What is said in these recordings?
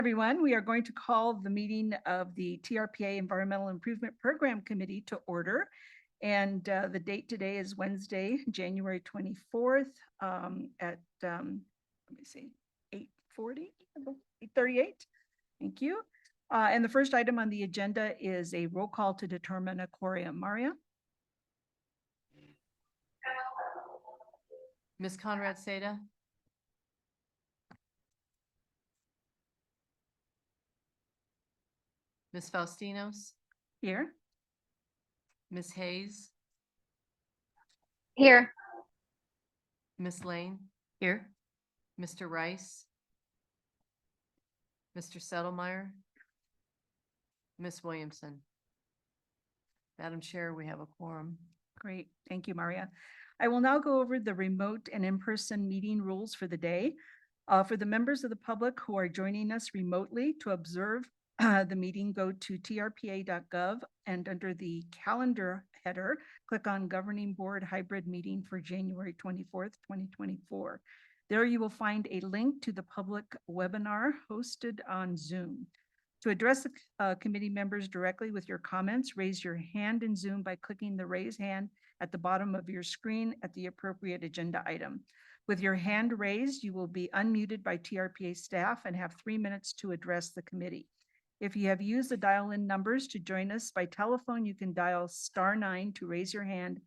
Everyone, we are going to call the meeting of the TRPA Environmental Improvement Program Committee to order. And the date today is Wednesday, January 24th at, let me see, 8:40, 8:38. Thank you. And the first item on the agenda is a roll call to determine a quorum. Maria? Ms. Conrad Seda? Ms. Faustinos? Here. Ms. Hayes? Here. Ms. Lane? Here. Mr. Rice? Mr. Settlemeyer? Ms. Williamson? Madam Chair, we have a quorum. Great. Thank you, Maria. I will now go over the remote and in-person meeting rules for the day. For the members of the public who are joining us remotely to observe the meeting, go to trpa.gov and under the calendar header, click on Governing Board Hybrid Meeting for January 24th, 2024. There you will find a link to the public webinar hosted on Zoom. To address the committee members directly with your comments, raise your hand in Zoom by clicking the raise hand at the bottom of your screen at the appropriate agenda item. With your hand raised, you will be unmuted by TRPA staff and have 3 minutes to address the committee. If you have used the dial-in numbers to join us by telephone, you can dial *9 to raise your hand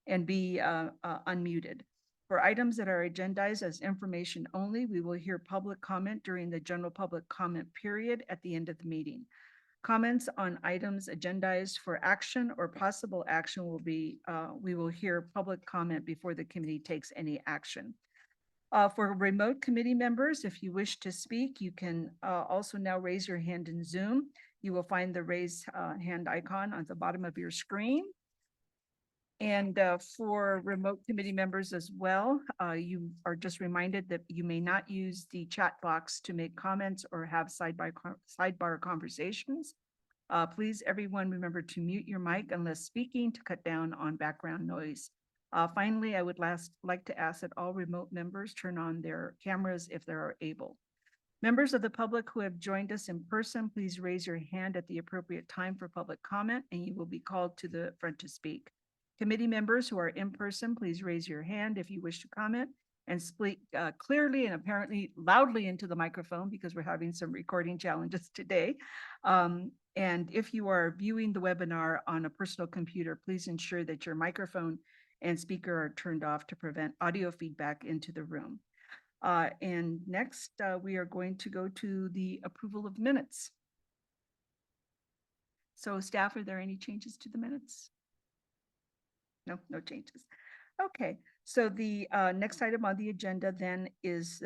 and be unmuted. For items that are agendized as information only, we will hear public comment during the general public comment period at the end of the meeting. Comments on items agendized for action or possible action will be, we will hear public comment before the committee takes any action. For remote committee members, if you wish to speak, you can also now raise your hand in Zoom. You will find the raise hand icon on the bottom of your screen. And for remote committee members as well, you are just reminded that you may not use the chat box to make comments or have sidebar conversations. Please, everyone, remember to mute your mic unless speaking to cut down on background noise. Finally, I would like to ask that all remote members turn on their cameras if they are able. Members of the public who have joined us in person, please raise your hand at the appropriate time for public comment and you will be called to the front to speak. Committee members who are in person, please raise your hand if you wish to comment and speak clearly and apparently loudly into the microphone because we're having some recording challenges today. And if you are viewing the webinar on a personal computer, please ensure that your microphone and speaker are turned off to prevent audio feedback into the room. And next, we are going to go to the approval of minutes. So staff, are there any changes to the minutes? No changes. Okay, so the next item on the agenda then is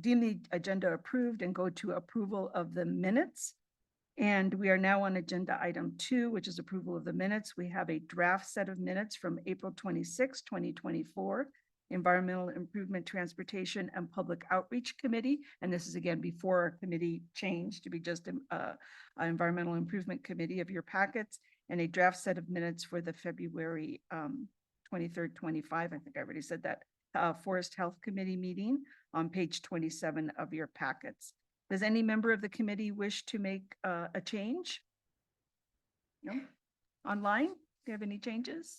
deem the agenda approved and go to approval of the minutes. And we are now on agenda item 2, which is approval of the minutes. We have a draft set of minutes from April 26, 2024, Environmental Improvement, Transportation, and Public Outreach Committee. And this is again before our committee changed to be just an Environmental Improvement Committee of your packets, and a draft set of minutes for the February 23rd, 25, I think I already said that, Forest Health Committee meeting on page 27 of your packets. Does any member of the committee wish to make a change? No? Online? Do you have any changes?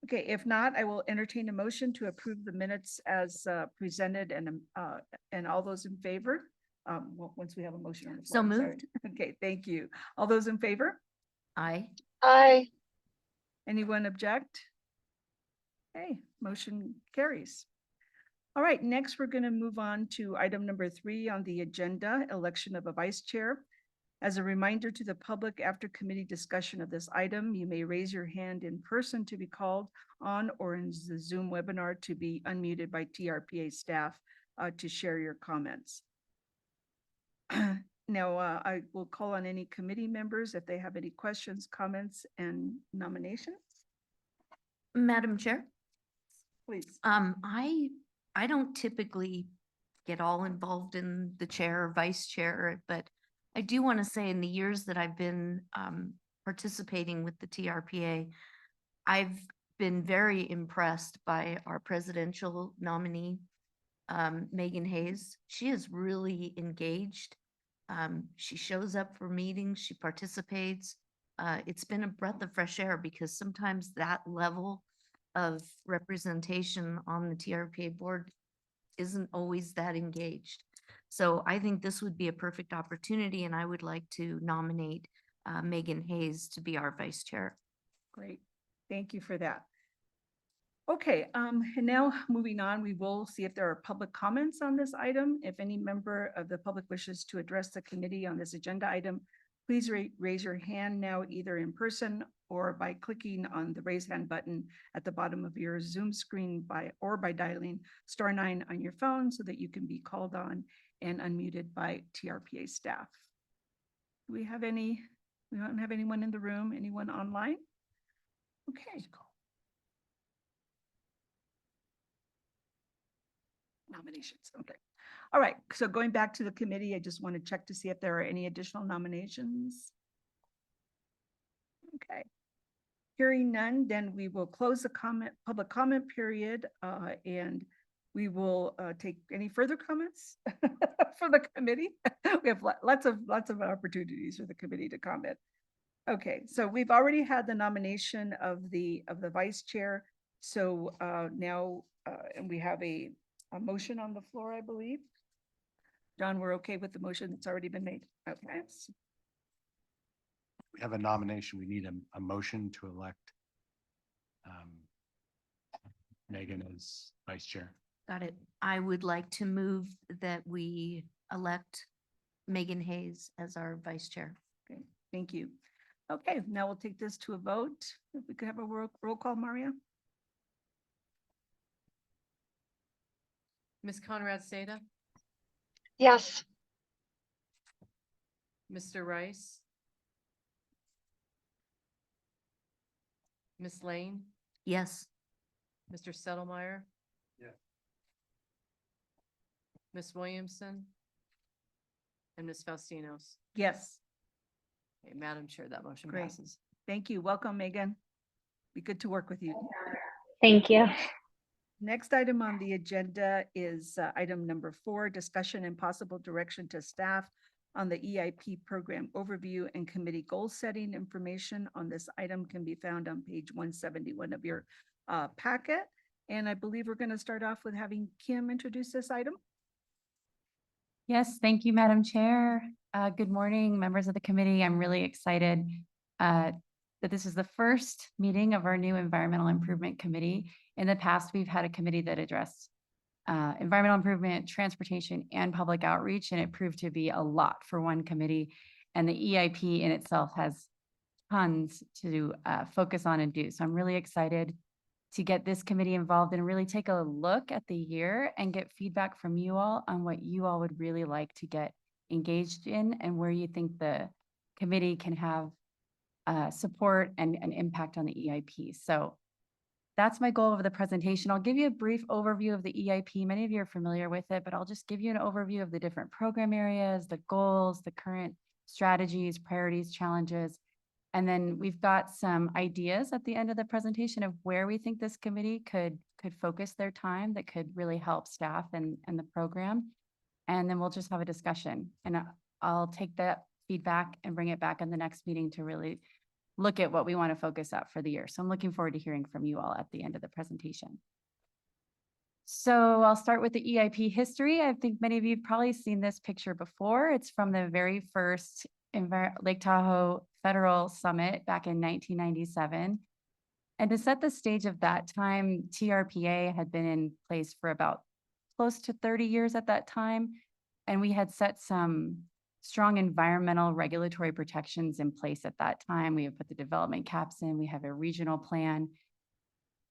Okay, if not, I will entertain a motion to approve the minutes as presented and all those in favor. Well, once we have a motion on the floor. So moved. Okay, thank you. All those in favor? Aye. Aye. Anyone object? Okay, motion carries. All right, next we're going to move on to item number 3 on the agenda, election of a vice chair. As a reminder to the public, after committee discussion of this item, you may raise your hand in person to be called on or in the Zoom webinar to be unmuted by TRPA staff to share your comments. Now, I will call on any committee members if they have any questions, comments, and nominations. Madam Chair, Please. I don't typically get all involved in the chair or vice chair, but I do want to say in the years that I've been participating with the TRPA, I've been very impressed by our presidential nominee, Megan Hayes. She is really engaged She shows up for meetings, she participates. It's been a breath of fresh air because sometimes that level of representation on the TRPA board isn't always that engaged. So I think this would be a perfect opportunity, and I would like to nominate Megan Hayes to be our vice chair. Great. Thank you for that. Okay, and now moving on, we will see if there are public comments on this item. If any member of the public wishes to address the committee on this agenda item, please raise your hand now, either in person or by clicking on the raise hand button at the bottom of your Zoom screen or by dialing *9 on your phone so that you can be called on and unmuted by TRPA staff. Do we have any? We don't have anyone in the room, anyone online? Okay. Nominations, okay. All right, so going back to the committee, I just want to check to see if there are any additional nominations. Okay. Hearing none, then we will close the public comment period, and we will take any further comments for the committee. We have lots of opportunities for the committee to comment. Okay, so we've already had the nomination of the vice chair. So now, and we have a motion on the floor, I believe. John, we're okay with the motion that's already been made? Okay. We have a nomination. We need a motion to elect Megan as vice chair. Got it. I would like to move that we elect Megan Hayes as our vice chair. Okay, thank you. Okay, now we'll take this to a vote. If we could have a roll call, Maria? Ms. Conrad Seda, Yes. Mr. Rice, Ms. Lane, Yes. Mr. Settlemyre. Yeah. Ms. Williamson and Ms. Faustinos. Yes, Okay, Madam Chair, that motion Great. passes. thank you. Welcome, Megan. Be good to work with you. Thank you. Next item on the agenda is item number 4, discussion and possible direction to staff on the EIP program overview and committee goal setting. Information on this item can be found on page 171 of your packet. And I believe we're going to start off with having Kim introduce this item. Yes, thank you, Madam Chair. Good morning, members of the committee. I'm really excited that this is the first meeting of our new Environmental Improvement Committee. In the past, we've had a committee that addressed environmental improvement, transportation, and public outreach, and it proved to be a lot for one committee. And the EIP in itself has tons to focus on and do. So I'm really excited to get this committee involved and really take a look at the year and get feedback from you all on what you all would really like to get engaged in and where you think the committee can have support and an impact on the EIP. So that's my goal of the presentation. I'll give you a brief overview of the EIP. Many of you are familiar with it, but I'll just give you an overview of the different program areas, the goals, the current strategies, priorities, challenges. And then we've got some ideas at the end of the presentation of where we think this committee could focus their time that could really help staff and the program. And then we'll just have a discussion. And I'll take that feedback and bring it back in the next meeting to really look at what we want to focus up for the year. So I'm looking forward to hearing from you all at the end of the presentation. So I'll start with the EIP history. I think many of you have probably seen this picture before. It's from the very first Lake Tahoe Federal Summit back in 1997. And to set the stage of that time, TRPA had been in place for about close to 30 years at that time. And we had set some strong environmental regulatory protections in place at that time. We have put the development caps in, we have a regional plan.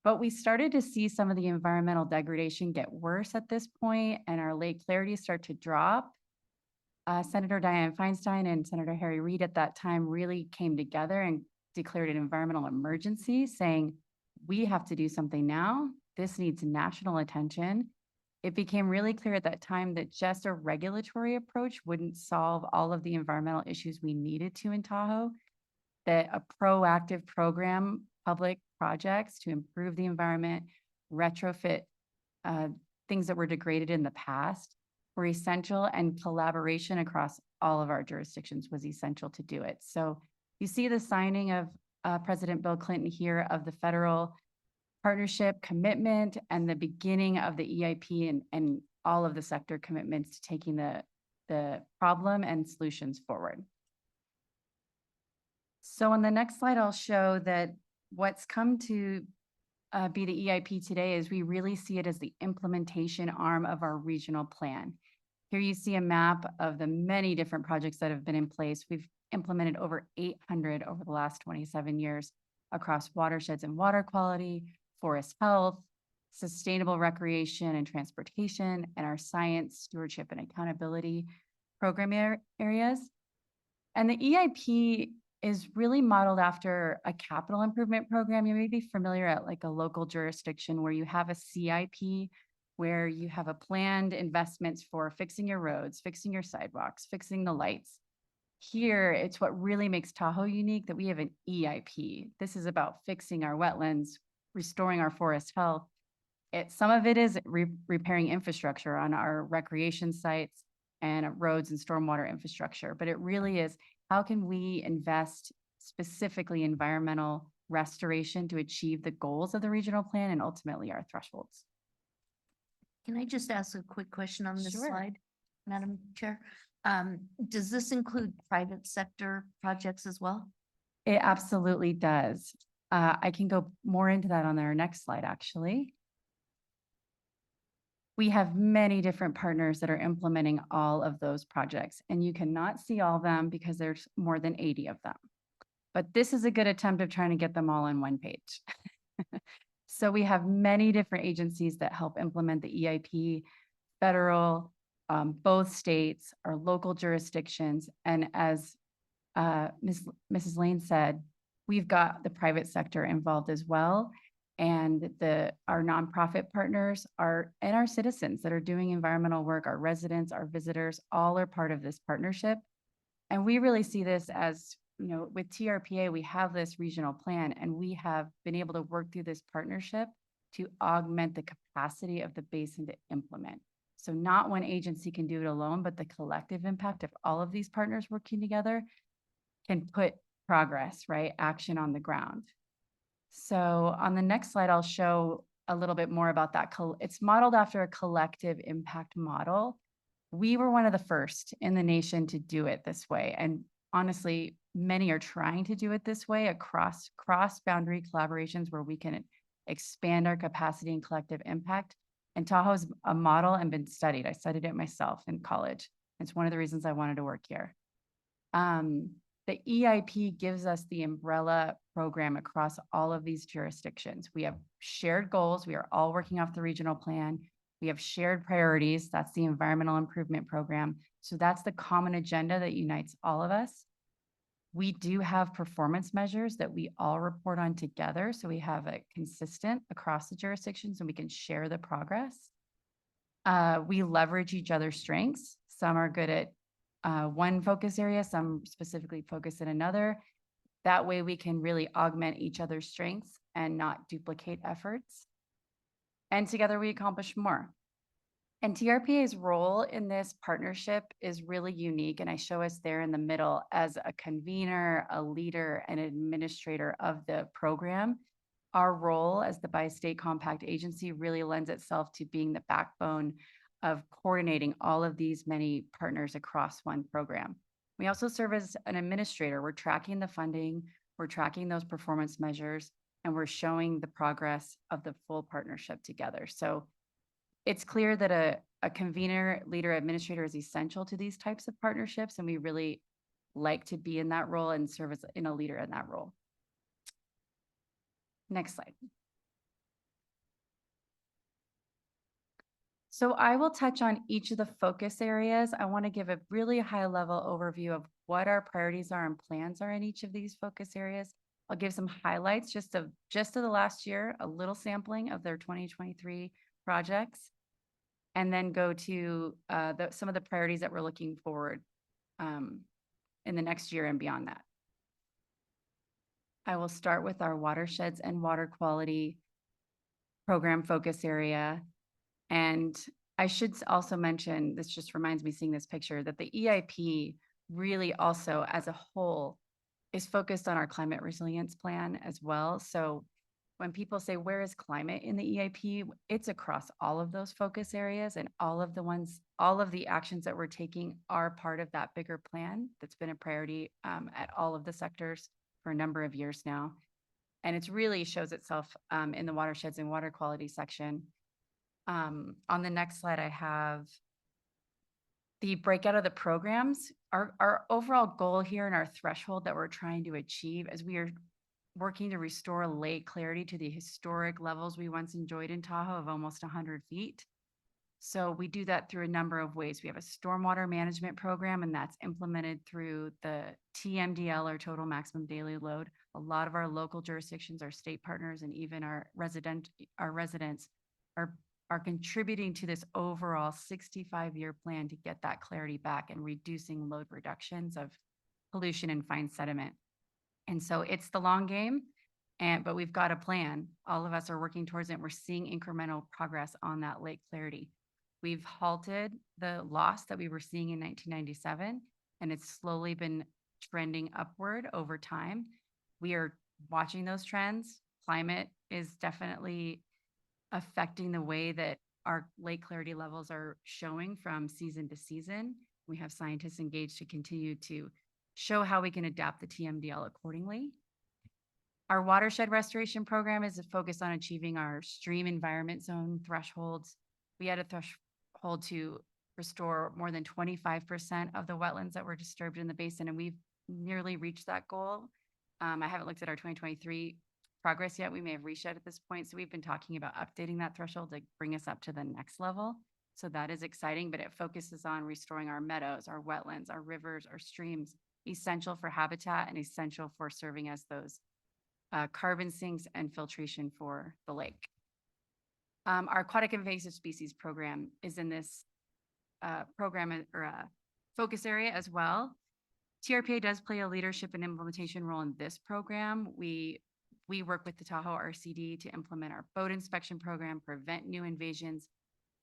But we started to see some of the environmental degradation get worse at this point, and our lake clarity start to drop. Senator Dianne Feinstein and Senator Harry Reid at that time really came together and declared an environmental emergency, saying, we have to do something now. This needs national attention. It became really clear at that time that just a regulatory approach wouldn't solve all of the environmental issues we needed to in Tahoe, that a proactive program, public projects to improve the environment, retrofit things that were degraded in the past were essential, and collaboration across all of our jurisdictions was essential to do it. So you see the signing of President Bill Clinton here of the federal partnership commitment and the beginning of the EIP and all of the sector commitments to taking the problem and solutions forward. So on the next slide, I'll show that what's come to be the EIP today is we really see it as the implementation arm of our regional plan. Here you see a map of the many different projects that have been in place. We've implemented over 800 over the last 27 years across watersheds and water quality, forest health, sustainable recreation and transportation, and our science, stewardship, and accountability program areas. And the EIP is really modeled after a capital improvement program. You may be familiar at like a local jurisdiction where you have a CIP, where you have a planned investments for fixing your roads, fixing your sidewalks, fixing the lights. Here, it's what really makes Tahoe unique that we have an EIP. This is about fixing our wetlands, restoring our forest health. Some of it is repairing infrastructure on our recreation sites and roads and stormwater infrastructure, but it really is how can we invest specifically environmental restoration to achieve the goals of the regional plan and ultimately our thresholds. Can I just ask a quick question on this Sure. slide, Madam Chair? Does this include private sector projects as well? It absolutely does. I can go more into that on our next slide, actually. We have many different partners that are implementing all of those projects, and you cannot see all of them because there's more than 80 of them. But this is a good attempt of trying to get them all on one page. So we have many different agencies that help implement the EIP, federal, both states, our local jurisdictions, and as Mrs. Lane said, we've got the private sector involved as well. And our nonprofit partners and our citizens that are doing environmental work, our residents, our visitors, all are part of this partnership. And we really see this as, you know, with TRPA, we have this regional plan and we have been able to work through this partnership to augment the capacity of the basin to implement. So not one agency can do it alone, but the collective impact of all of these partners working together can put progress, right? Action on the ground. So on the next slide, I'll show a little bit more about that. It's modeled after a collective impact model. We were one of the first in the nation to do it this way. And honestly, many are trying to do it this way across cross-boundary collaborations where we can expand our capacity and collective impact. And Tahoe's a model and been studied. I studied it myself in college. It's one of the reasons I wanted to work here. The EIP gives us the umbrella program across all of these jurisdictions. We have shared goals. We are all working off the regional plan. We have shared priorities. That's the environmental improvement program. So that's the common agenda that unites all of us. We do have performance measures that we all report on together. So we have it consistent across the jurisdictions and we can share the progress. We leverage each other's strengths. Some are good at one focus area, some specifically focus in another. That way we can really augment each other's strengths and not duplicate efforts. And together we accomplish more. And TRPA's role in this partnership is really unique. And I show us there in the middle as a convener, a leader, and administrator of the program. Our role as the bi-state compact agency really lends itself to being the backbone of coordinating all of these many partners across one program. We also serve as an administrator. We're tracking the funding, we're tracking those performance measures, and we're showing the progress of the full partnership together. So it's clear that a convener, leader, administrator is essential to these types of partnerships, and we really like to be in that role and serve as a leader in that role. Next slide. So I will touch on each of the focus areas. I want to give a really high level overview of what our priorities are and plans are in each of these focus areas. I'll give some highlights just of the last year, a little sampling of their 2023 projects, and then go to some of the priorities that we're looking forward in the next year and beyond that. I will start with our watersheds and water quality program focus area. And I should also mention, this just reminds me seeing this picture, that the EIP really also as a whole is focused on our climate resilience plan as well. So when people say, where is climate in the EIP? It's across all of those focus areas, and all of the actions that we're taking are part of that bigger plan that's been a priority at all of the sectors for a number of years now. And it's really shows itself in the watersheds and water quality section. On the next slide, I have the breakout of the programs. Our overall goal here and our threshold that we're trying to achieve as we are working to restore lake clarity to the historic levels we once enjoyed in Tahoe of almost 100 feet. So we do that through a number of ways. We have a stormwater management program, and that's implemented through the TMDL, or total maximum daily load. A lot of our local jurisdictions, our state partners, and even our residents are contributing to this overall 65-year plan to get that clarity back and reducing load reductions of pollution and fine sediment. And so it's the long game, but we've got a plan. All of us are working towards it. We're seeing incremental progress on that lake clarity. We've halted the loss that we were seeing in 1997, and it's slowly been trending upward over time. We are watching those trends. Climate is definitely affecting the way that our lake clarity levels are showing from season to season. We have scientists engaged to continue to show how we can adapt the TMDL accordingly. Our watershed restoration program is focused on achieving our stream environment zone thresholds. We had a threshold to restore more than 25% of the wetlands that were disturbed in the basin, and we've nearly reached that goal. I haven't looked at our 2023 progress yet. We may have reached it at this point. So we've been talking about updating that threshold to bring us up to the next level. So that is exciting, but it focuses on restoring our meadows, our wetlands, our rivers, our streams, essential for habitat and essential for serving as those carbon sinks and filtration for the lake. Our aquatic invasive species program is in this program or focus area as well. TRPA does play a leadership and implementation role in this program. We work with the Tahoe RCD to implement our boat inspection program, prevent new invasions,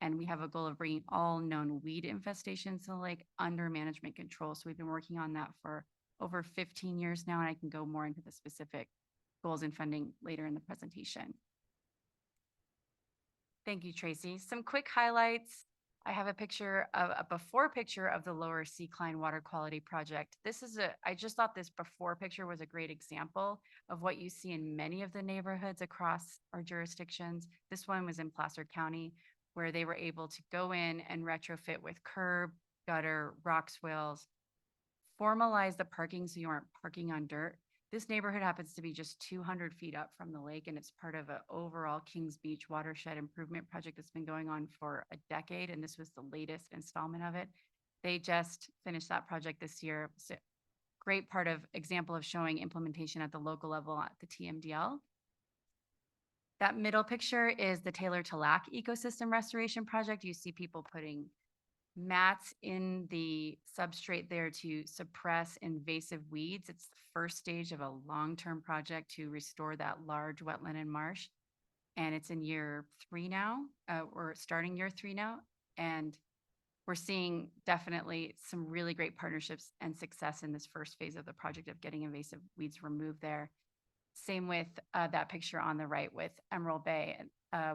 and we have a goal of bringing all known weed infestations to the lake under management control. So we've been working on that for over 15 years now, and I can go more into the specific goals and funding later in the presentation. Thank you, Tracy. Some quick highlights. I have a picture of a before picture of the Lower Seacline Water Quality Project. I just thought this before picture was a great example of what you see in many of the neighborhoods across our jurisdictions. This one was in Placer County, where they were able to go in and retrofit with curb, gutter, rock swales, formalize the parking so you aren't parking on dirt. This neighborhood happens to be just 200 feet up from the lake, and it's part of an overall Kings Beach watershed improvement project that's been going on for a decade, and this was the latest installment of it. They just finished that project this year. It's a great example of showing implementation at the local level at the TMDL. That middle picture is the Taylor to Lac ecosystem restoration project. You see people putting mats in the substrate there to suppress invasive weeds. It's the first stage of a long-term project to restore that large wetland and marsh. And it's in year 3 now. We're starting year 3 now. And we're seeing definitely some really great partnerships and success in this first phase of the project of getting invasive weeds removed there. Same with that picture on the right with Emerald Bay.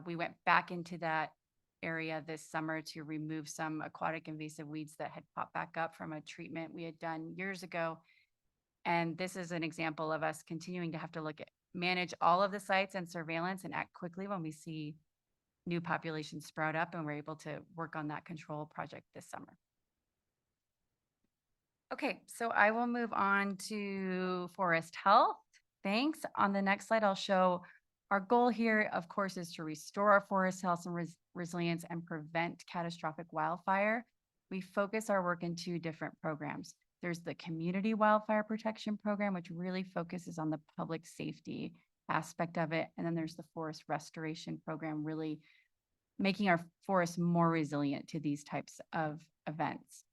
We went back into that area this summer to remove some aquatic invasive weeds that had popped back up from a treatment we had done years ago. And this is an example of us continuing to have to manage all of the sites and surveillance and act quickly when we see new populations sprout up, and we're able to work on that control project this summer. Okay, so I will move on to forest health. Thanks. On the next slide, I'll show our goal here, of course, is to restore our forest health and resilience and prevent catastrophic wildfire. We focus our work in 2 different programs. There's the Community Wildfire Protection Program, which really focuses on the public safety aspect of it. And then there's the Forest Restoration Program, really making our forests more resilient to these types of events.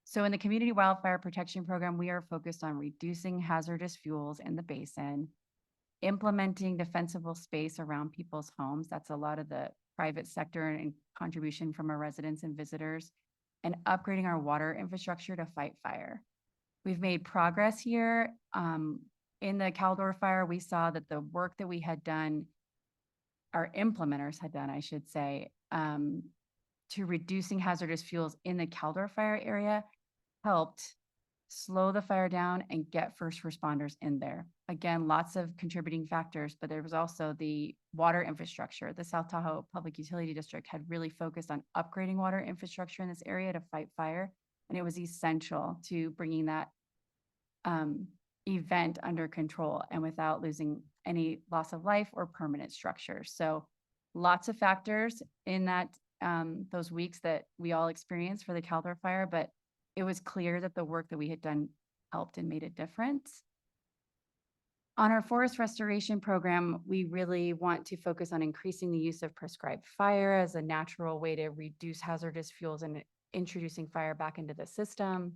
So in the Community Wildfire Protection Program, we are focused on reducing hazardous fuels in the basin, implementing defensible space around people's homes. That's a lot of the private sector and contribution from our residents and visitors, and upgrading our water infrastructure to fight fire. We've made progress here. In the Caldor fire, we saw that the work that we had done, our implementers had done, I should say, to reducing hazardous fuels in the Caldor fire area helped slow the fire down and get first responders in there. Again, lots of contributing factors, but there was also the water infrastructure. The South Tahoe Public Utility District had really focused on upgrading water infrastructure in this area to fight fire. And it was essential to bringing that event under control and without losing any loss of life or permanent structure. So lots of factors in that those weeks that we all experienced for the Caldor fire, but it was clear that the work that we had done helped and made a difference. On our forest restoration program, we really want to focus on increasing the use of prescribed fire as a natural way to reduce hazardous fuels and introducing fire back into the system,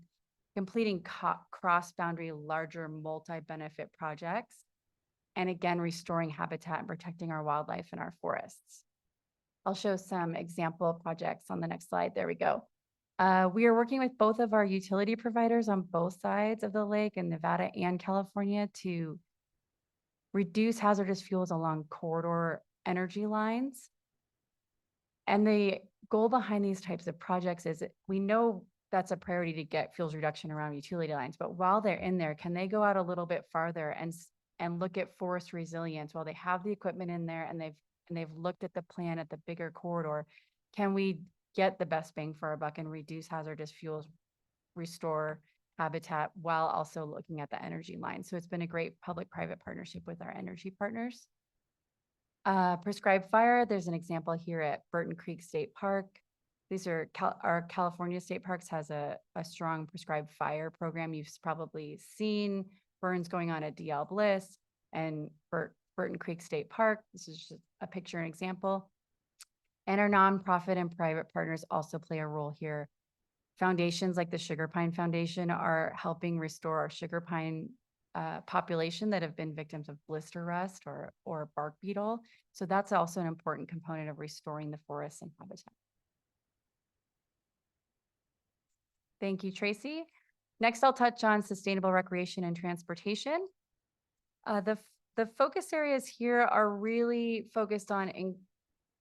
completing cross-boundary larger multi-benefit projects, and again, restoring habitat and protecting our wildlife and our forests. I'll show some example projects on the next slide. There we go. We are working with both of our utility providers on both sides of the lake in Nevada and California to reduce hazardous fuels along corridor energy lines. And the goal behind these types of projects is we know that's a priority to get fuels reduction around utility lines, but while they're in there, can they go out a little bit farther and look at forest resilience while they have the equipment in there and they've looked at the plan at the bigger corridor? Can we get the best bang for our buck and reduce hazardous fuels, restore habitat while also looking at the energy line? So it's been a great public-private partnership with our energy partners. Prescribed fire, there's an example here at Burton Creek State Park. These are our California State Parks has a strong prescribed fire program. You've probably seen burns going on at DL Bliss and Burton Creek State Park. This is just a picture, an example. And our nonprofit and private partners also play a role here. Foundations like the Sugar Pine Foundation are helping restore our sugar pine population that have been victims of blister rust or bark beetle. So that's also an important component of restoring the forests and habitat. Thank you, Tracy. Next, I'll touch on sustainable recreation and transportation. The focus areas here are really focused on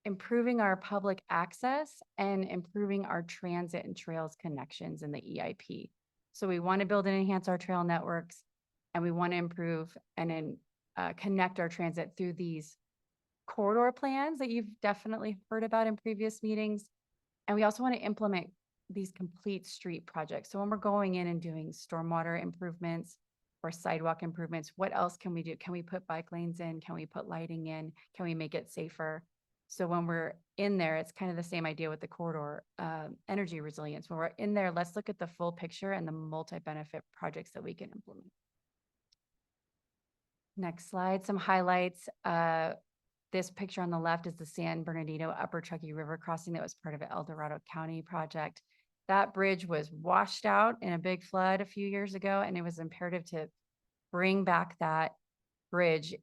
improving our public access and improving our transit and trails connections in the EIP. So we want to build and enhance our trail networks, and we want to improve and then connect our transit through these corridor plans that you've definitely heard about in previous meetings. And we also want to implement these complete street projects. So when we're going in and doing stormwater improvements or sidewalk improvements, what else can we do? Can we put bike lanes in? Can we put lighting in? Can we make it safer? So when we're in there, it's kind of the same idea with the corridor energy resilience. When we're in there, let's look at the full picture and the multi-benefit projects that we can implement. Next slide, some highlights. This picture on the left is the San Bernardino Upper Truckee River crossing that was part of an El Dorado County project. That bridge was washed out in a big flood a few years ago, and it was imperative to bring back that bridge,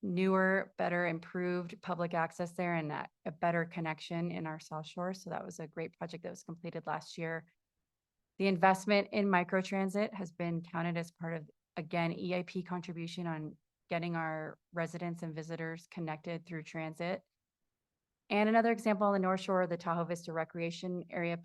newer, better, improved public access there and a better connection in our South Shore. So that was a great project that was completed last year. The investment in microtransit has been counted as part of, again, EIP contribution on getting our residents and visitors connected through transit. And another example on the North Shore, the Tahoe Vista Recreation Area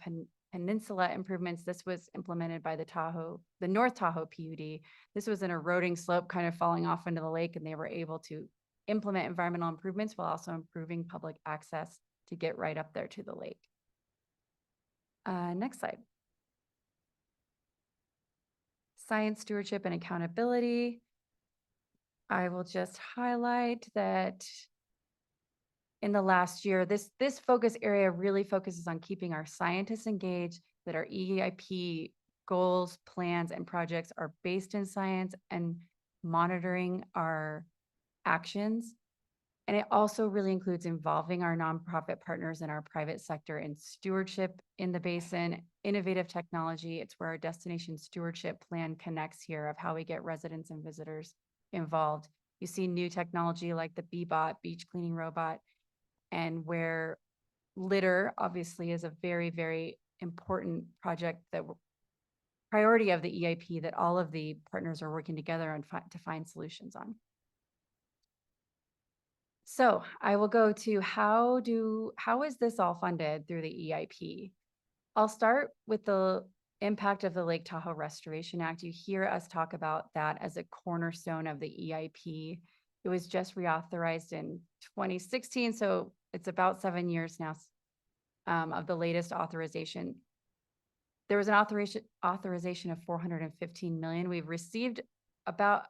Peninsula improvements. This was implemented by the North Tahoe PUD. This was an eroding slope kind of falling off into the lake, and they were able to implement environmental improvements while also improving public access to get right up there to the lake. Next slide. Science stewardship and accountability. I will just highlight that in the last year, this focus area really focuses on keeping our scientists engaged, that our EIP goals, plans, and projects are based in science and monitoring our actions. And it also really includes involving our nonprofit partners and our private sector in stewardship in the basin, innovative technology. It's where our destination stewardship plan connects here of how we get residents and visitors involved. You see new technology like the Bebot beach cleaning robot, and where litter obviously is a very, very important project that priority of the EIP that all of the partners are working together on to find solutions on. So I will go to how is this all funded through the EIP? I'll start with the impact of the Lake Tahoe Restoration Act. You hear us talk about that as a cornerstone of the EIP. It was just reauthorized in 2016, so it's about 7 years now of the latest authorization. There was an authorization of 415 million. We've received about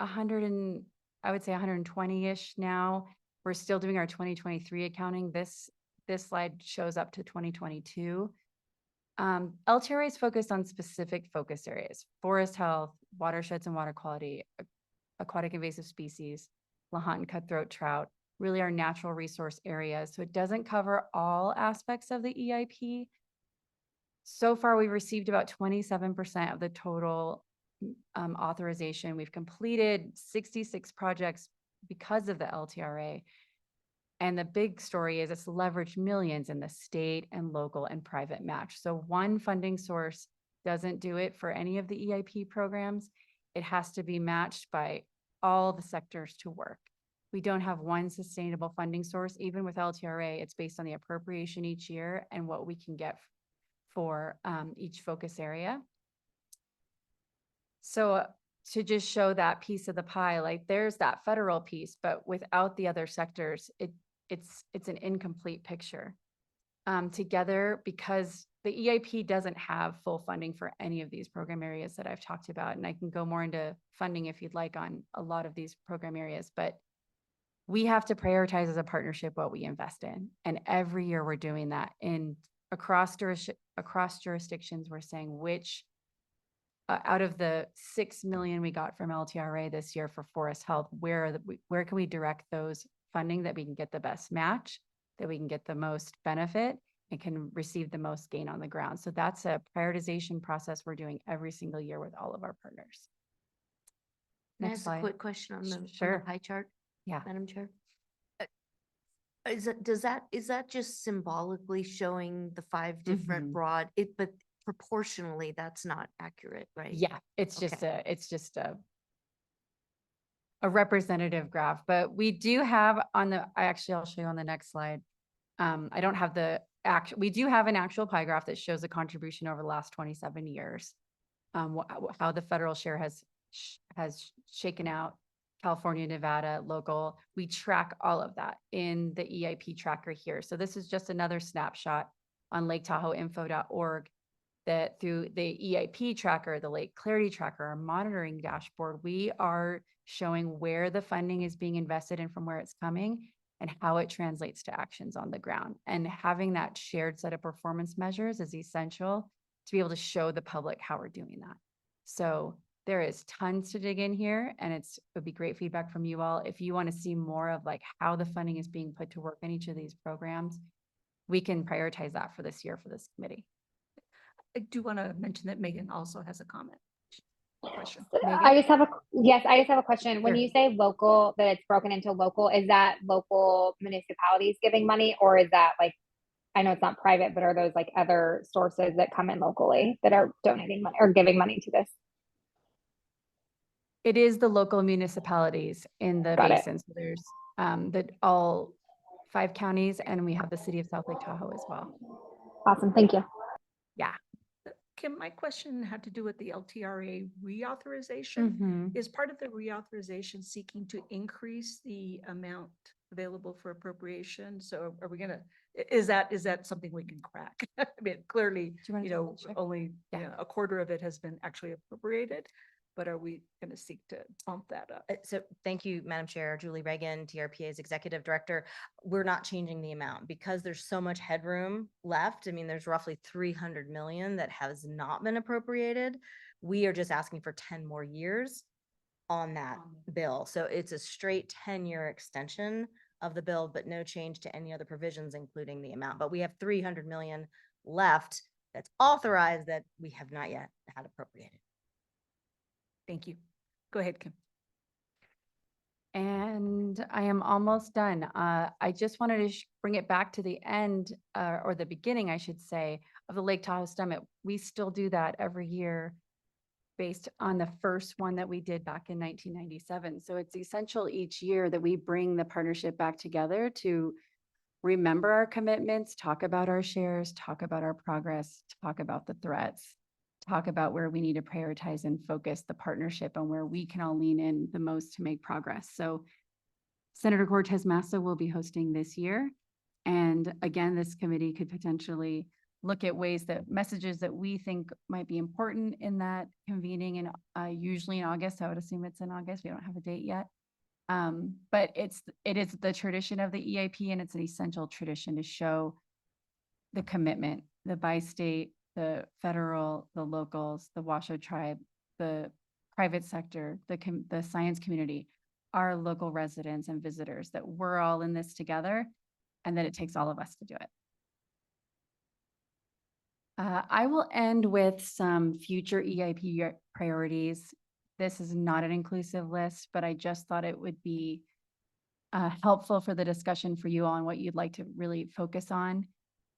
120-ish now. We're still doing our 2023 accounting. This slide shows up to 2022. LTRA is focused on specific focus areas: forest health, watersheds and water quality, aquatic invasive species, Lahontan cutthroat trout, really our natural resource areas. So it doesn't cover all aspects of the EIP. So far, we've received about 27% of the total authorization. We've completed 66 projects because of the LTRA. And the big story is it's leveraged millions in the state and local and private match. So one funding source doesn't do it for any of the EIP programs. It has to be matched by all the sectors to work. We don't have one sustainable funding source. Even with LTRA, it's based on the appropriation each year and what we can get for each focus area. So to just show that piece of the pie, like there's that federal piece, but without the other sectors, it's an incomplete picture. Together, because the EIP doesn't have full funding for any of these program areas that I've talked about, and I can go more into funding if you'd like on a lot of these program areas, but we have to prioritize as a partnership what we invest in. And every year we're doing that across jurisdictions. We're saying which out of the 6 million we got from LTRA this year for forest health, where can we direct those funding that we can get the best match, that we can get the most benefit and can receive the most gain on the ground. So that's a prioritization process we're doing every single year with all of our partners. Can I Next ask slide. a quick question on the Sure. pie chart? Yeah. Madam Chair? Is that just symbolically showing the 5 different Mhm. broad, but proportionally that's not accurate, right? Yeah, it's just a representative graph, but we do have on the, I'll show you on the next slide. I don't have we do have an actual pie graph that shows the contribution over the last 27 years. How the federal share has shaken out, California, Nevada, local. We track all of that in the EIP tracker here. So this is just another snapshot on laketahoeinfo.org that through the EIP tracker, the Lake Clarity Tracker, our monitoring dashboard, we are showing where the funding is being invested and from where it's coming and how it translates to actions on the ground. And having that shared set of performance measures is essential to be able to show the public how we're doing that. So there is tons to dig in here, and it would be great feedback from you all. If you want to see more of like how the funding is being put to work in each of these programs, we can prioritize that for this year for this committee. I do want to mention that Megan also has a comment. Question. I just have a question. When Sure. you say local, that it's broken into local, is that local municipalities giving money, or is that like, I know it's not private, but are those like other sources that come in locally that are donating money or giving money to this? It is the local municipalities in the Got it. basin. So there's all 5 counties, and we have the city of South Lake Tahoe as well. Awesome. Thank you. Yeah. Kim, my question had to do with the LTRA reauthorization. Is part of the reauthorization seeking to increase the amount available for appropriation? So are we gonna, is that something we can crack? I mean, clearly, you wanna you take know, that, Chair? only Yeah. a quarter of it has been actually appropriated, but are we gonna seek to bump that up? So thank you, Madam Chair. Julie Reagan, TRPA's Executive Director. We're not changing the amount because there's so much headroom left. I mean, there's roughly 300 million that has not been appropriated. We are just asking for 10 more years on that bill. So it's a straight 10-year extension of the bill, but no change to any other provisions, including the amount. But we have 300 million left that's authorized that we have not yet had appropriated. Thank you. Go ahead, Kim. And I am almost done. I just wanted to bring it back to the end, or the beginning, I should say, of the Lake Tahoe Summit. We still do that every year based on the first one that we did back in 1997. So it's essential each year that we bring the partnership back together to remember our commitments, talk about our shares, talk about our progress, talk about the threats, talk about where we need to prioritize and focus the partnership and where we can all lean in the most to make progress. So Senator Cortez Masto will be hosting this year. And again, this committee could potentially look at ways that messages that we think might be important in that convening, and usually in August. I would assume it's in August. We don't have a date yet. But it is the tradition of the EIP, and it's an essential tradition to show the commitment, the bi-state, the federal, the locals, the Washoe tribe, the private sector, the science community, our local residents and visitors, that we're all in this together and that it takes all of us to do it. I will end with some future EIP priorities. This is not an inclusive list, but I just thought it would be helpful for the discussion for you on what you'd like to really focus on.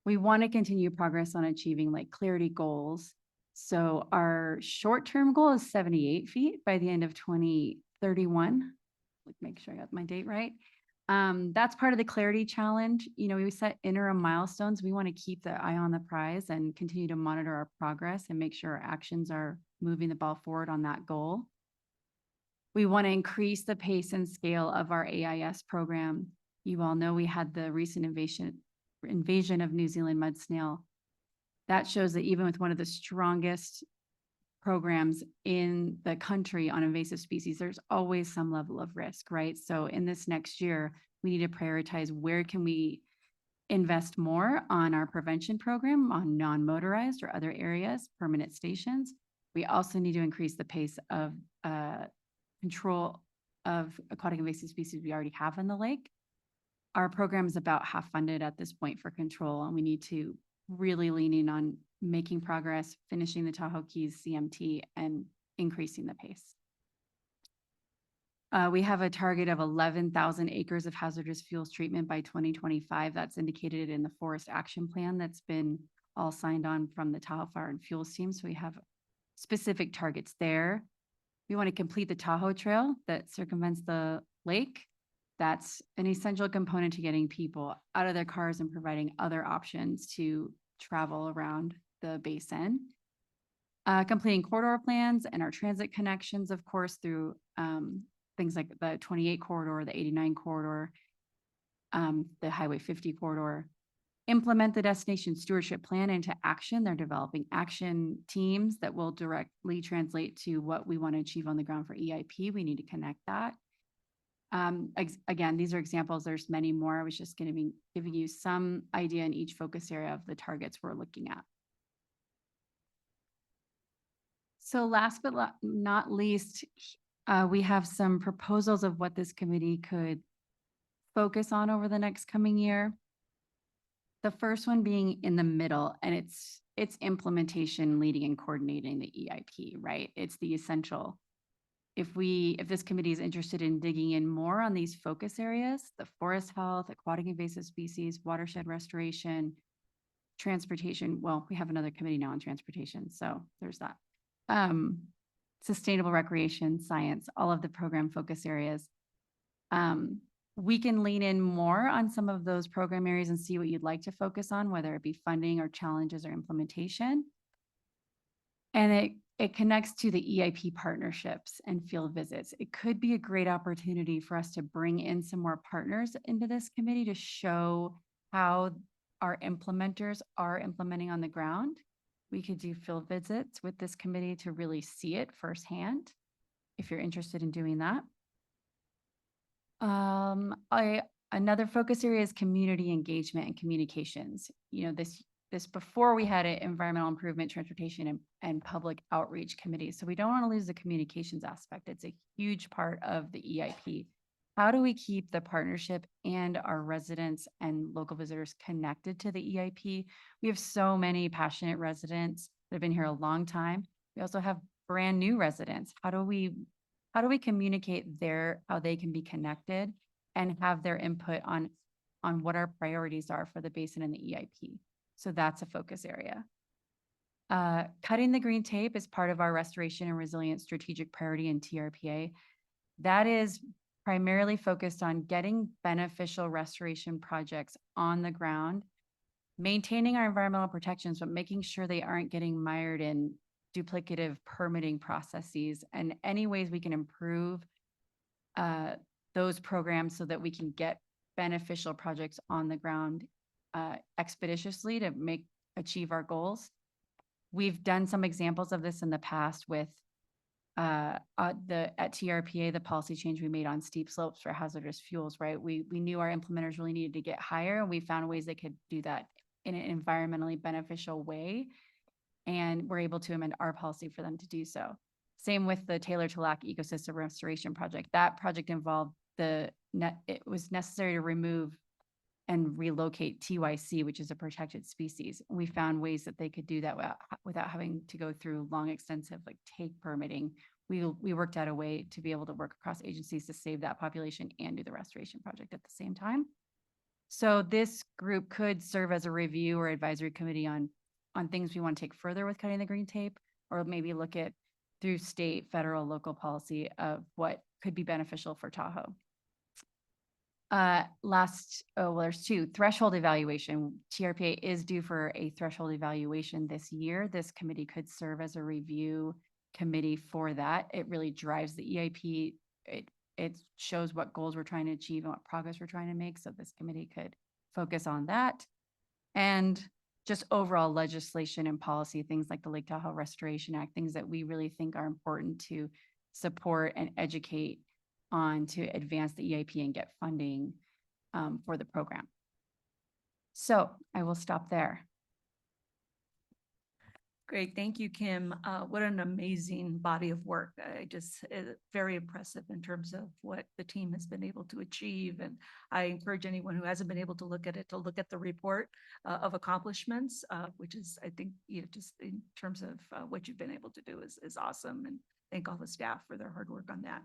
We want to continue progress on achieving like clarity goals. So our short-term goal is 78 feet by the end of 2031. Make sure I got my date right. That's part of the clarity challenge. You know, we set interim milestones. We want to keep the eye on the prize and continue to monitor our progress and make sure our actions are moving the ball forward on that goal. We want to increase the pace and scale of our AIS program. You all know we had the recent invasion of New Zealand mud snail. That shows that even with one of the strongest programs in the country on invasive species, there's always some level of risk, right? So in this next year, we need to prioritize where can we invest more on our prevention program on non-motorized or other areas, permanent stations. We also need to increase the pace of control of aquatic invasive species we already have in the lake. Our program is about half funded at this point for control, and we need to really lean in on making progress, finishing the Tahoe Keys CMT, and increasing the pace. We have a target of 11,000 acres of hazardous fuels treatment by 2025. That's indicated in the Forest Action Plan that's been all signed on from the Tahoe Fire and Fuels team. So we have specific targets there. We want to complete the Tahoe Trail that circumvents the lake. That's an essential component to getting people out of their cars and providing other options to travel around the basin. Completing corridor plans and our transit connections, of course, through things like the 28 corridor, the 89 corridor, the Highway 50 corridor. Implement the destination stewardship plan into action. They're developing action teams that will directly translate to what we want to achieve on the ground for EIP. We need to connect that. Again, these are examples. There's many more. I was just going to be giving you some idea in each focus area of the targets we're looking at. So last but not least, we have some proposals of what this committee could focus on over the next coming year. The first one being in the middle, and it's implementation, leading and coordinating the EIP, right? It's the essential. If this committee is interested in digging in more on these focus areas, the forest health, aquatic invasive species, watershed restoration, transportation, well, we have another committee now on transportation, so there's that. Sustainable recreation, science, all of the program focus areas. We can lean in more on some of those program areas and see what you'd like to focus on, whether it be funding or challenges or implementation. And it connects to the EIP partnerships and field visits. It could be a great opportunity for us to bring in some more partners into this committee to show how our implementers are implementing on the ground. We could do field visits with this committee to really see it firsthand, if you're interested in doing that. Another focus area is community engagement and communications. You know, this before we had an environmental improvement, transportation, and public outreach committee. So we don't want to lose the communications aspect. It's a huge part of the EIP. How do we keep the partnership and our residents and local visitors connected to the EIP? We have so many passionate residents that have been here a long time. We also have brand new residents. How do we how do we communicate how they can be connected and have their input on what our priorities are for the basin and the EIP. So that's a focus area. Cutting the green tape is part of our restoration and resilience strategic priority in TRPA. That is primarily focused on getting beneficial restoration projects on the ground, maintaining our environmental protections, but making sure they aren't getting mired in duplicative permitting processes and any ways we can improve those programs so that we can get beneficial projects on the ground expeditiously to achieve our goals. We've done some examples of this in the past with at TRPA, the policy change we made on steep slopes for hazardous fuels, right? We knew our implementers really needed to get higher, and we found ways they could do that in an environmentally beneficial way. And we're able to amend our policy for them to do so. Same with the Taylor to Lac Ecosystem Restoration Project. That project involved it was necessary to remove and relocate TYC, which is a protected species. We found ways that they could do that without having to go through long, extensive take permitting. We worked out a way to be able to work across agencies to save that population and do the restoration project at the same time. So this group could serve as a review or advisory committee on things we want to take further with cutting the green tape, or maybe look at through state, federal, local policy of what could be beneficial for Tahoe. There's two. Threshold evaluation. TRPA is due for a threshold evaluation this year. This committee could serve as a review committee for that. It really drives the EIP. It shows what goals we're trying to achieve and what progress we're trying to make. So this committee could focus on that. And just overall legislation and policy, things like the Lake Tahoe Restoration Act, things that we really think are important to support and educate on to advance the EIP and get funding for the program. So I will stop there. Great, thank you, Kim. What an amazing body of work. Very impressive in terms of what the team has been able to achieve. And I encourage anyone who hasn't been able to look at it to look at the report of accomplishments, which is, I think, just in terms of what you've been able to do is awesome. And thank all the staff for their hard work on that.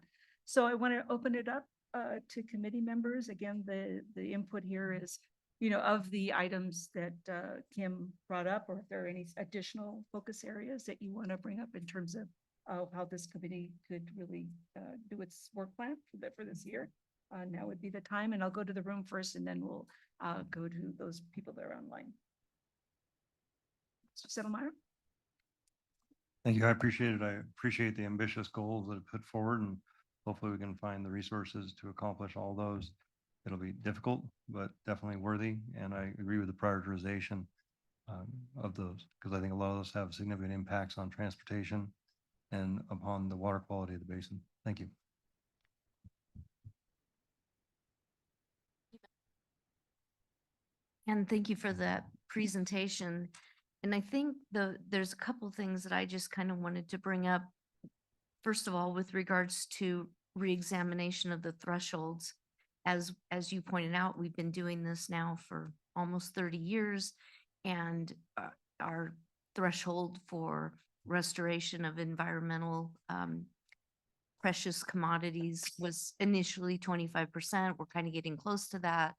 So I want to open it up to committee members. Again, the input here is, of the items that Kim brought up, or if there are any additional focus areas that you want to bring up in terms of how this committee could really do its work plan for this year. Now would be the time, and I'll go to the room first, and then we'll go to those people that are online. Mr. Settlemeyer? Thank you. I appreciate it. I appreciate the ambitious goals that are put forward, and hopefully we can find the resources to accomplish all those. It'll be difficult, but definitely worthy. And I agree with the prioritization of those, because I think a lot of those have significant impacts on transportation and upon the water quality of the basin. Thank you. And thank you for that presentation. And I think there's a couple things that I just kind of wanted to bring up. First of all, with regards to reexamination of the thresholds, as you pointed out, we've been doing this now for almost 30 years, and our threshold for restoration of environmental precious commodities was initially 25%. We're kind of getting close to that.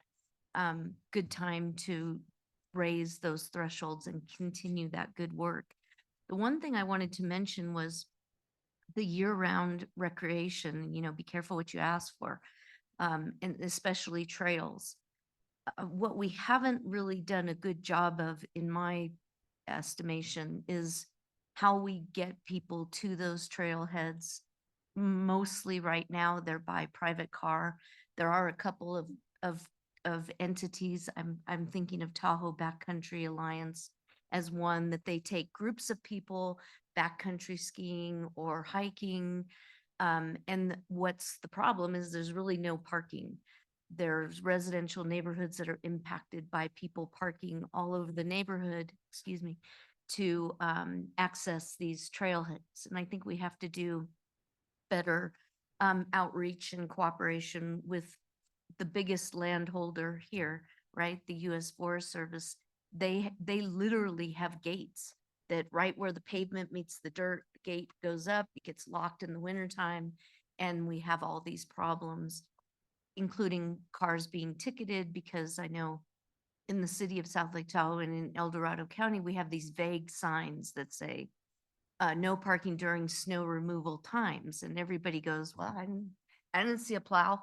Good time to raise those thresholds and continue that good work. The one thing I wanted to mention was the year-round recreation. Be careful what you ask for. And especially trails. What we haven't really done a good job of, in my estimation, is how we get people to those trailheads. Mostly right now, they're by private car. There are a couple of entities. I'm thinking of Tahoe Backcountry Alliance as one, that they take groups of people backcountry skiing or hiking. And what's the problem is there's really no parking. There's residential neighborhoods that are impacted by people parking all over the neighborhood, to access these trailheads. And I think we have to do better outreach and cooperation with the biggest landholder here, right? The U.S. Forest Service. They literally have gates that right where the pavement meets the dirt, the gate goes up, it gets locked in the wintertime, and we have all these problems, including cars being ticketed, because I know in the city of South Lake Tahoe and in El Dorado County, we have these vague signs that say, no parking during snow removal times, and everybody goes, well, I didn't see a plow.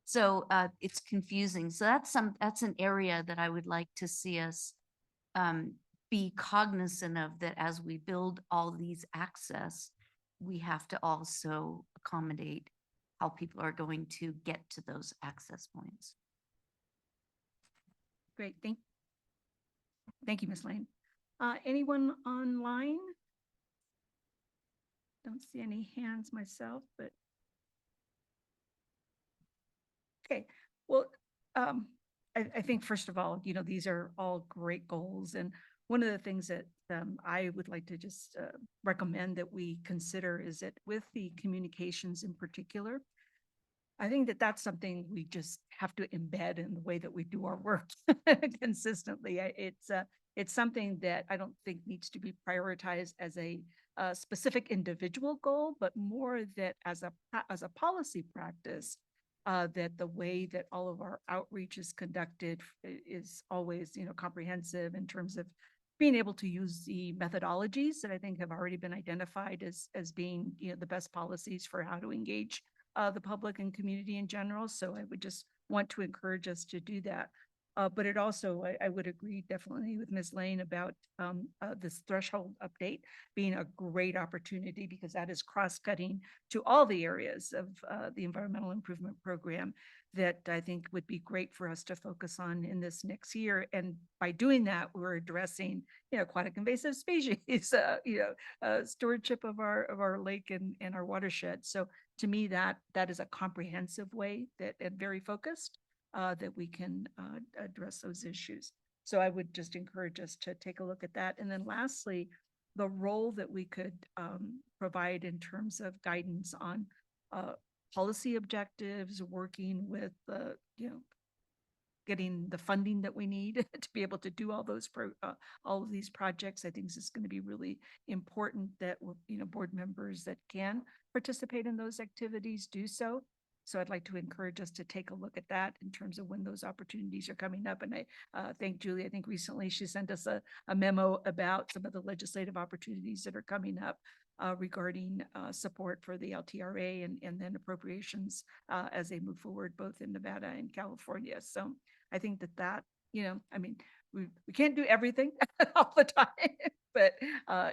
So it's confusing. So that's an area that I would like to see us be cognizant of, that as we build all these access, we have to also accommodate how people are going to get to those access points. Great, thank you, Ms. Lane. Anyone online? Don't see any hands myself, but. Okay, well, I think first of all, these are all great goals. And one of the things that I would like to just recommend that we consider is that with the communications in particular, I think that that's something we just have to embed in the way that we do our work consistently. It's something that I don't think needs to be prioritized as a specific individual goal, but more that as a policy practice, that the way that all of our outreach is conducted is always, comprehensive in terms of being able to use the methodologies that I think have already been identified as being, the best policies for how to engage the public and community in general. So I would just want to encourage us to do that. But it also, I would agree definitely with Ms. Lane about this threshold update being a great opportunity, because that is cross-cutting to all the areas of the environmental improvement program that I think would be great for us to focus on in this next year. And by doing that, we're addressing, aquatic invasive species, stewardship of our lake and our watershed. So to me, that is a comprehensive way and very focused that we can address those issues. So I would just encourage us to take a look at that. And then lastly, the role that we could provide in terms of guidance on policy objectives, working with getting the funding that we need to be able to do all of these projects. I think this is going to be really important that board members that can participate in those activities do so. So I'd like to encourage us to take a look at that in terms of when those opportunities are coming up. And I thank Julie. I think recently she sent us a memo about some of the legislative opportunities that are coming up regarding support for the LTRA and then appropriations as they move forward, both in Nevada and California. So I think that, we can't do everything all the time, but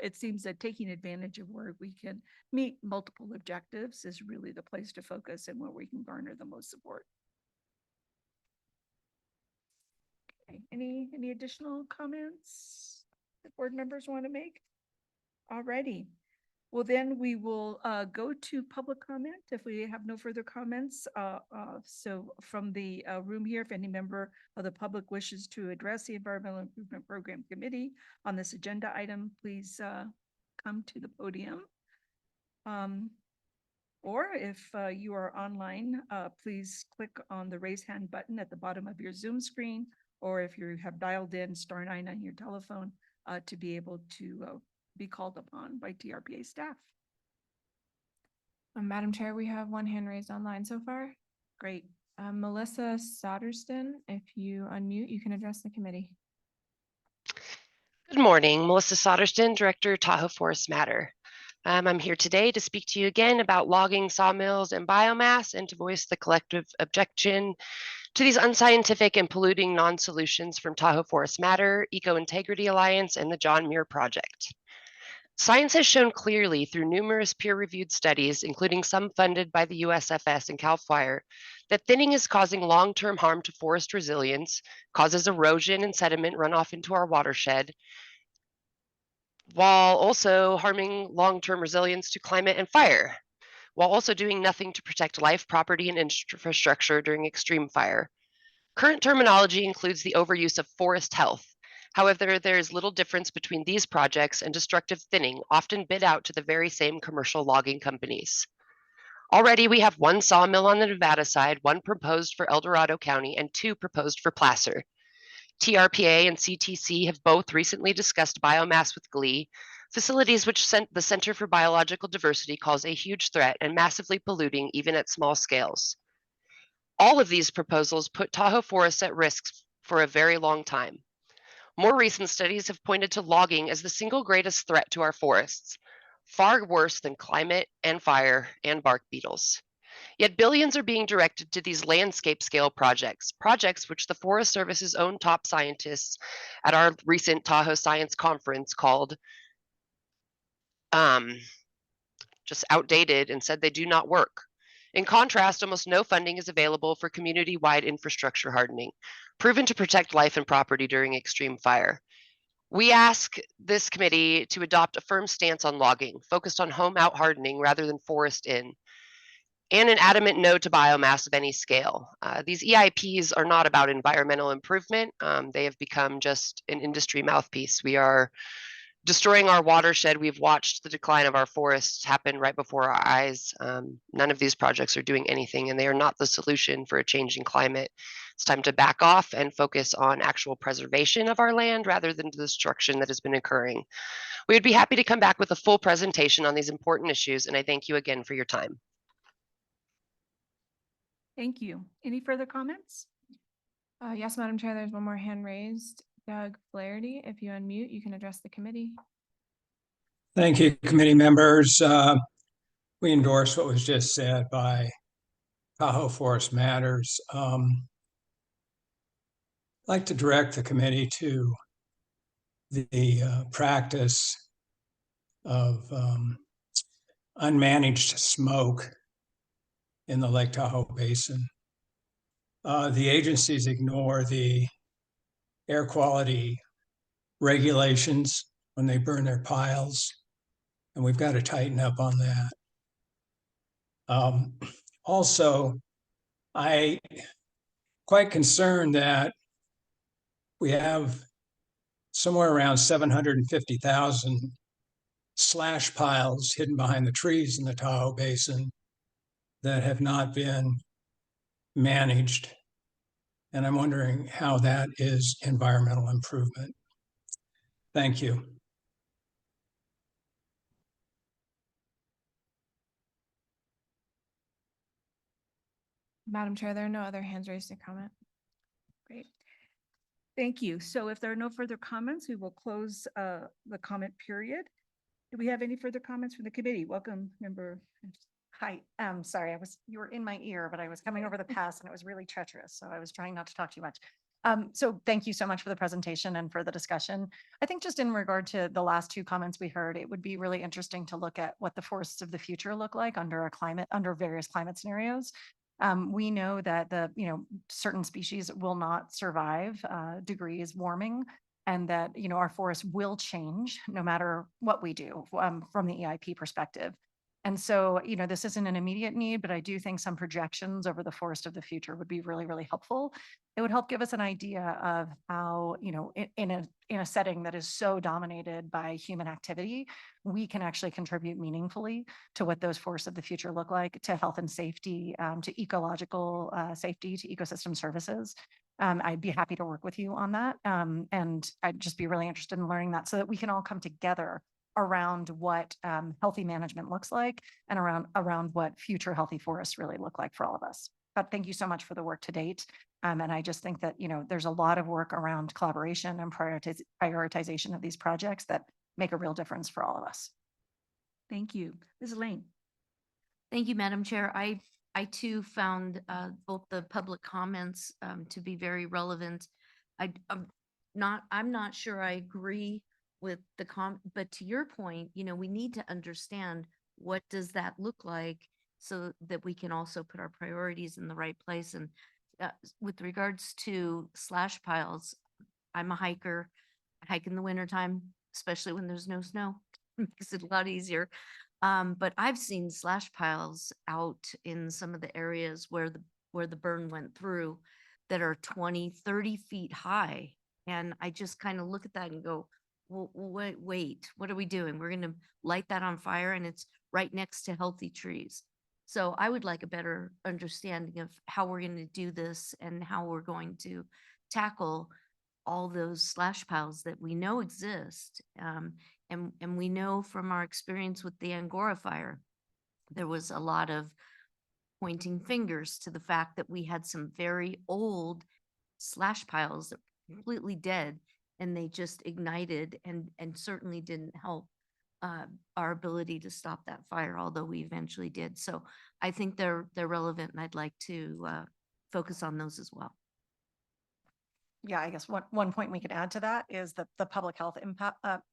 it seems that taking advantage of where we can meet multiple objectives is really the place to focus and where we can garner the most support. Okay. Any additional comments that board members want to make? Alrighty. Well, then we will go to public comment if we have no further comments. So from the room here, if any member of the public wishes to address the Environmental Improvement Program Committee on this agenda item, please come to the podium. Or if you are online, please click on the raise hand button at the bottom of your Zoom screen, or if you have dialed in *9 on your telephone to be able to be called upon by TRPA staff. Madam Chair, we have one hand raised online so far. Great. Melissa Soderston, if you unmute, you can address the committee. Good morning, Melissa Soderston, Director, Tahoe Forest Matter. I'm here today to speak to you again about logging, sawmills, and biomass, and to voice the collective objection to these unscientific and polluting non-solutions from Tahoe Forest Matter, Eco Integrity Alliance, and the John Muir Project. Science has shown clearly through numerous peer-reviewed studies, including some funded by the USFS and CAL FIRE, that thinning is causing long-term harm to forest resilience, causes erosion and sediment runoff into our watershed, while also harming long-term resilience to climate and fire, while also doing nothing to protect life, property, and infrastructure during extreme fire. Current terminology includes the overuse of forest health. However, there is little difference between these projects and destructive thinning, often bid out to the very same commercial logging companies. Already, we have one sawmill on the Nevada side, one proposed for El Dorado County, and two proposed for Placer. TRPA and CTC have both recently discussed biomass with glee, facilities which the Center for Biological Diversity calls a huge threat and massively polluting even at small scales. All of these proposals put Tahoe forests at risk for a very long time. More recent studies have pointed to logging as the single greatest threat to our forests, far worse than climate and fire and bark beetles. Yet billions are being directed to these landscape scale projects, projects which the Forest Service's own top scientists at our recent Tahoe Science Conference called just outdated and said they do not work. In contrast, almost no funding is available for community-wide infrastructure hardening, proven to protect life and property during extreme fire. We ask this committee to adopt a firm stance on logging, focused on home out hardening rather than forest in, and an adamant no to biomass of any scale. These EIPs are not about environmental improvement. They have become just an industry mouthpiece. We are destroying our watershed. We've watched the decline of our forests happen right before our eyes. None of these projects are doing anything, and they are not the solution for a changing climate. It's time to back off and focus on actual preservation of our land rather than the destruction that has been occurring. We would be happy to come back with a full presentation on these important issues, and I thank you again for your time. Thank you. Any further comments? Yes, Madam Chair, there's one more hand raised. Doug Flaherty, if you unmute, you can address the committee. Thank you, committee members. We endorse what was just said by Tahoe Forest Matters. I'd like to direct the committee to the practice of unmanaged smoke in the Lake Tahoe Basin. The agencies ignore the air quality regulations when they burn their piles, and we've got to tighten up on that. Also, I quite concerned that we have somewhere around 750,000 slash piles hidden behind the trees in the Tahoe Basin that have not been managed. And I'm wondering how that is environmental improvement. Thank you. Madam Chair, there are no other hands raised to comment. Great. Thank you. So if there are no further comments, we will close the comment period. Do we have any further comments from the committee? Welcome, member. Hi, sorry, you were in my ear, but I was coming over the pass and it was really treacherous, so I was trying not to talk too much. So thank you so much for the presentation and for the discussion. I think just in regard to the last two comments we heard, it would be really interesting to look at what the forests of the future look like under various climate scenarios. We know that certain species will not survive degrees warming, and that, our forests will change no matter what we do from the EIP perspective. And so, this isn't an immediate need, but I do think some projections over the forest of the future would be really, really helpful. It would help give us an idea of how, in a setting that is so dominated by human activity, we can actually contribute meaningfully to what those forests of the future look like, to health and safety, to ecological safety, to ecosystem services. I'd be happy to work with you on that. And I'd just be really interested in learning that so that we can all come together around what healthy management looks like and around what future healthy forests really look like for all of us. But thank you so much for the work to date. And I just think that, there's a lot of work around collaboration and prioritization of these projects that make a real difference for all of us. Thank you. Ms. Lane. Thank you, Madam Chair. I too found both the public comments to be very relevant. I'm not sure I agree with but to your point, we need to understand what does that look like so that we can also put our priorities in the right place. And with regards to slash piles, I'm a hiker. I hike in the wintertime, especially when there's no snow. It makes it a lot easier. But I've seen slash piles out in some of the areas where the burn went through that are 20, 30 feet high. And I just kind of look at that and go, well, wait, what are we doing? We're going to light that on fire and it's right next to healthy trees. So I would like a better understanding of how we're going to do this and how we're going to tackle all those slash piles that we know exist And we know from our experience with the Angora fire, there was a lot of pointing fingers to the fact that we had some very old slash piles that were completely dead, and they just ignited and certainly didn't help our ability to stop that fire, although we eventually did. So I think they're relevant, and I'd like to focus on those as well. Yeah, I guess one point we could add to that is the public health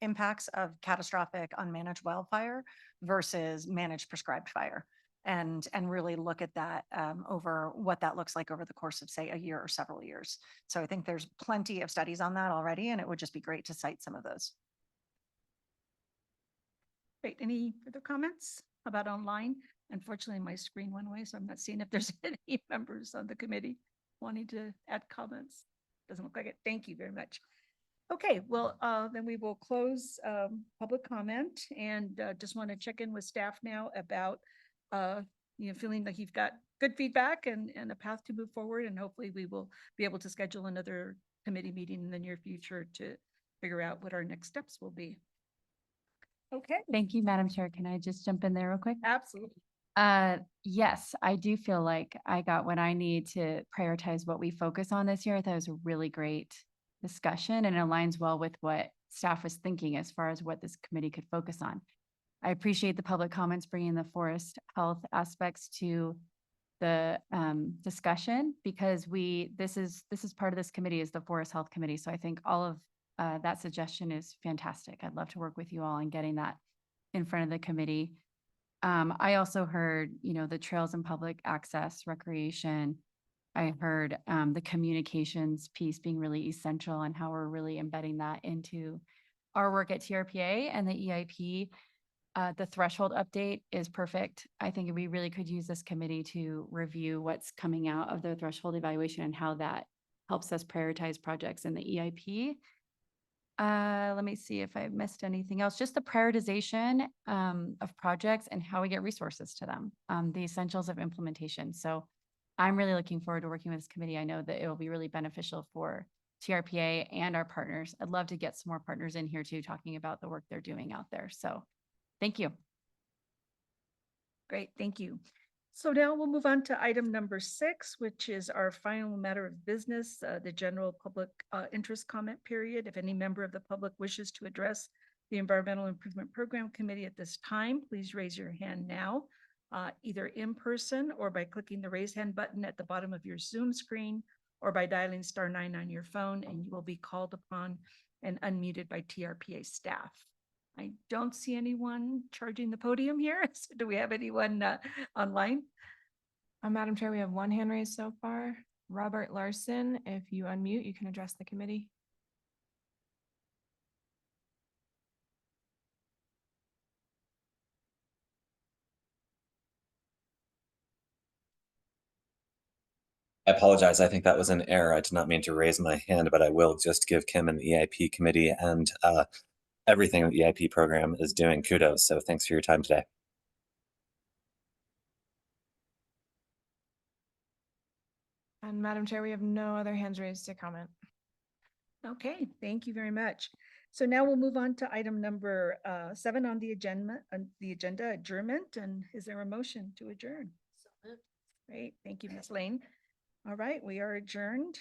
impacts of catastrophic unmanaged wildfire versus managed prescribed fire. And really look at that over what that looks like over the course of, say, a year or several years. So I think there's plenty of studies on that already, and it would just be great to cite some of those. Great. Any further comments about online? Unfortunately, my screen went away, so I'm not seeing if there's any members on the committee wanting to add comments. Doesn't look like it. Thank you very much. Okay, well, then we will close public comment, and just want to check in with staff now about feeling like you've got good feedback and a path to move forward, and hopefully we will be able to schedule another committee meeting in the near future to figure out what our next steps will be. Okay, Thank you, Madam Chair. Can I just jump in there real quick? absolutely. Yes, I do feel like I got what I need to prioritize what we focus on this year. I thought it was a really great discussion and aligns well with what staff was thinking as far as what this committee could focus on. I appreciate the public comments bringing the forest health aspects to the discussion, because this is part of this committee is the Forest Health Committee. So I think all of that suggestion is fantastic. I'd love to work with you all on getting that in front of the committee. I also heard, the trails and public access, recreation. I heard the communications piece being really essential and how we're really embedding that into our work at TRPA and the EIP. The threshold update is perfect. I think we really could use this committee to review what's coming out of the threshold evaluation and how that helps us prioritize projects in the EIP. Let me see if I missed anything else. Just the prioritization of projects and how we get resources to them, the essentials of implementation. So I'm really looking forward to working with this committee. I know that it will be really beneficial for TRPA and our partners. I'd love to get some more partners in here too, talking about the work they're doing out there. So thank you. Great, thank you. So now we'll move on to item number 6, which is our final matter of business, the general public interest comment period. If any member of the public wishes to address the Environmental Improvement Program Committee at this time, please raise your hand now, either in person or by clicking the raise hand button at the bottom of your Zoom screen, or by dialing *9 on your phone, and you will be called upon and unmuted by TRPA staff. I don't see anyone charging the podium here. So do we have anyone online? Madam Chair, we have one hand raised so far. Robert Larson, if you unmute, you can address the committee. I apologize. I think that was an error. I did not mean to raise my hand, but I will just give Kim and the EIP committee and everything the EIP program is doing kudos. So thanks for your time today. And Madam Chair, we have no other hands raised to comment. Okay, thank you very much. So now we'll move on to item number 7 on the agenda, adjournment. And is there a motion to adjourn? Great, thank you, Ms. Lane. All right, we are adjourned